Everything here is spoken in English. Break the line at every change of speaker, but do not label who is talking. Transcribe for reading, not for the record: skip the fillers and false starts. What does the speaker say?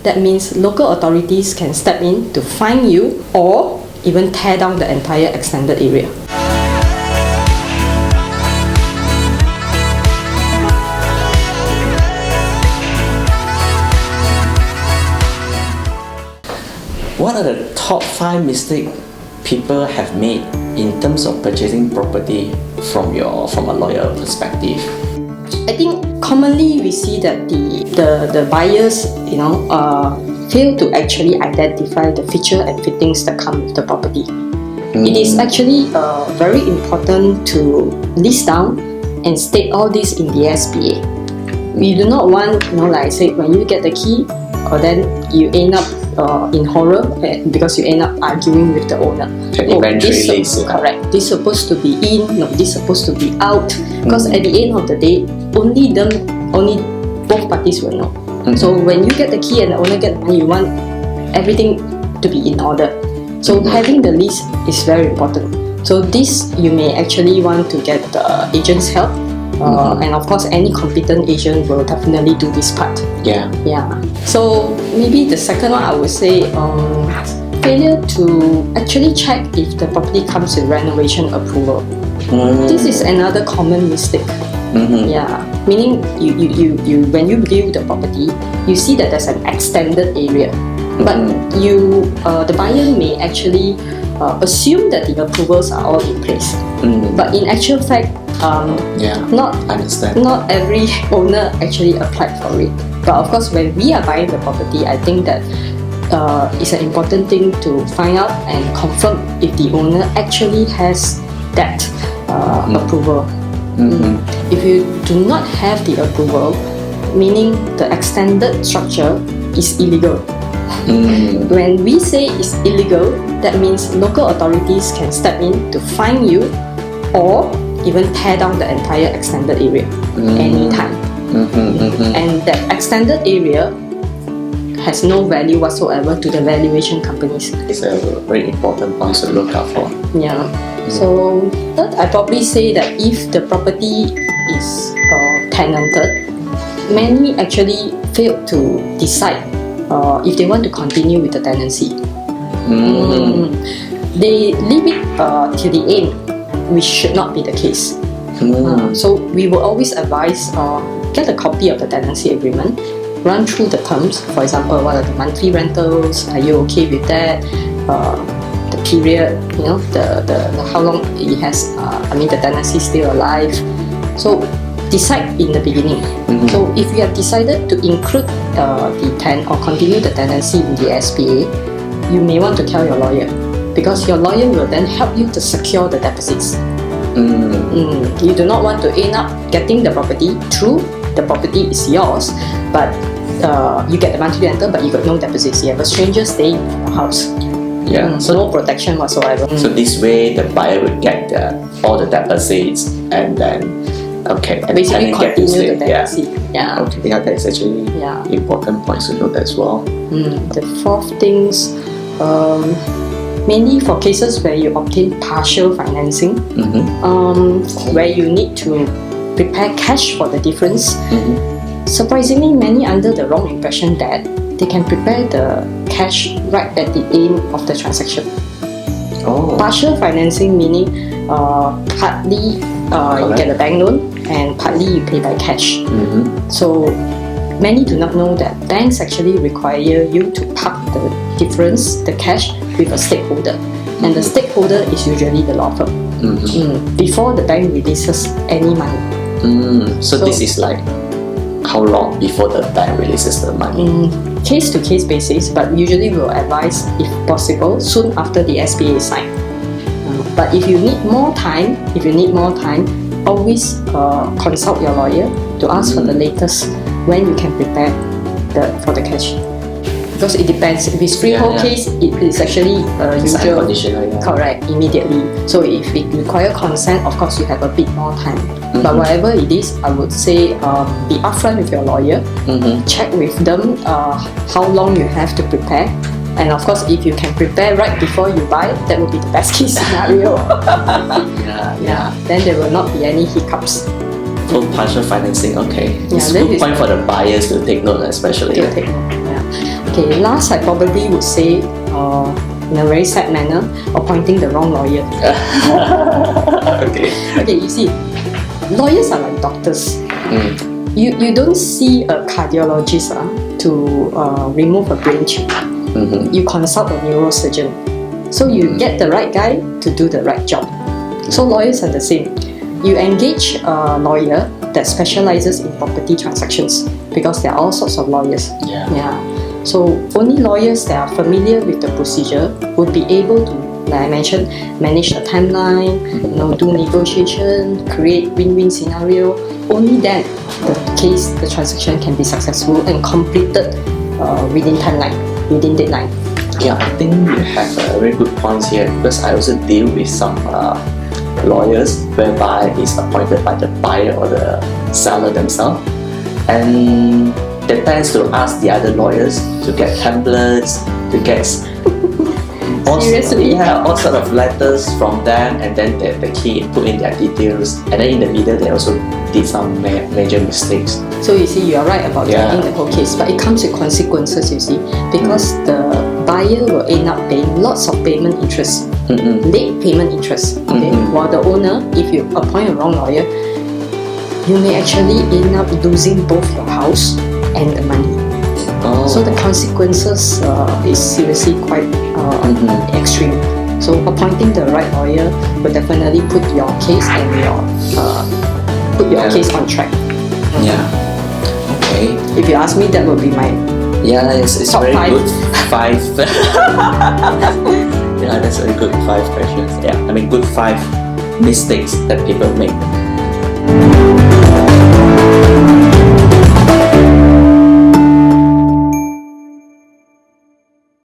that means local authorities can step in to fine you or even tear down the entire extended area.
What are the top 5 mistakes people have made in terms of purchasing property from a lawyer perspective?
I think commonly we see that the buyers, fail to actually identify the feature and fittings that come with the property. It is actually very important to list down and state all this in the SPA. We do not want, like I said, when you get the key, or then you end up in horror because you end up arguing with the owner. Correct. This supposed to be in, no, this supposed to be out. Because at the end of the day, only both parties will know. So when you get the key and the owner get the money, you want everything to be in order. So having the list is very important. So this you may actually want to get the agent's help. And of course, any competent agent will definitely do this part.
Yeah.
So maybe the second one I would say, failure to actually check if the property comes with renovation approval. This is another common mistake. Yeah, meaning you when you view the property, you see that there's an extended area, but the buyer may actually assume that the approvals are all in place. But in actual fact, not every owner actually applied for it. But of course, when we are buying the property, I think that it's an important thing to find out and confirm if the owner actually has that approval. If you do not have the approval, meaning the extended structure is illegal. When we say it's illegal, that means local authorities can step in to fine you or even tear down the entire extended area anytime. And that extended area has no value whatsoever to the valuation companies.
It's a very important point to look out for.
Yeah. So third, I probably say that if the property is tenanted, many actually fail to decide if they want to continue with the tenancy. They leave it till the end, which should not be the case. So we will always advise get a copy of the tenancy agreement, run through the terms. For example, what are the monthly rentals? Are you okay with that? The period, the how long it has. The tenancy is still alive. So decide in the beginning. So if you have decided to include the tenant or continue the tenancy in the SPA, you may want to tell your lawyer, because your lawyer will then help you to secure the deposits. You do not want to end up getting the property. True, the property is yours, but you get the monthly rental, but you got no deposits. You have a stranger staying in your house. So no protection whatsoever.
So this way, the buyer will get all the deposits and then
basically continue the tenancy.
That is actually important points to note as well.
The fourth things, mainly for cases where you obtain partial financing, where you need to prepare cash for the difference. Surprisingly, many under the wrong impression that they can prepare the cash right at the end of the transaction. Partial financing meaning partly you get a bank loan and partly you pay by cash. So many do not know that banks actually require you to park the difference, the cash, with a stakeholder. And the stakeholder is usually the law firm. Before the bank releases any money. So
this is like how long before the bank releases the money?
Case to case basis, but usually we'll advise, if possible, soon after the SPA is signed. But if you need more time, always consult your lawyer to ask for the latest when you can prepare for the cash. Because it depends. If it's freehold case, it is actually usual.
Unconditional,
correct, immediately. So if it requires consent, of course you have a bit more time. But whatever it is, I would say be upfront with your lawyer. Check with them how long you have to prepare. And of course, if you can prepare right before you buy, that would be the best case scenario. Then there will not be any hiccups.
Full partial financing, it's a good point for the buyers to take note, especially.
To take note, Okay, last I probably would say, in a very sad manner, appointing the wrong lawyer.
Okay.
Okay, you see, lawyers are like doctors.
Mm.
You don't see a cardiologist to remove a brain tube.
Mm-hmm.
You consult a neurosurgeon. So you get the right guy to do the right job. So lawyers are the same. You engage a lawyer that specializes in property transactions because there are all sorts of lawyers.
Yeah.
So only lawyers that are familiar with the procedure would be able to, like I mentioned, manage the timeline, do negotiation, create win-win scenario. Only then the transaction can be successful and completed within timeline, within deadline.
Yeah, I think you have a very good points here because I also deal with some lawyers whereby it's appointed by the buyer or the seller themselves, and they tend to ask the other lawyers to get templates, to get
Seriously?
all sort of letters from them, and then the key put in their details, and then in the middle they also did some major mistakes.
So you see, you are right about taking the whole case, but it comes with consequences, you see, because the buyer will end up paying lots of payment interest, late payment interest. Okay, while the owner, if you appoint a wrong lawyer, you may actually end up losing both your house and the money. So the consequences is seriously quite extreme. So appointing the right lawyer will definitely put your case and your case on track.
Yeah. Okay.
If you ask me, that would be my
it's
top
very
five.
good. 5. Yeah, that's very good. 5 questions. Yeah, I mean good 5 mistakes that people make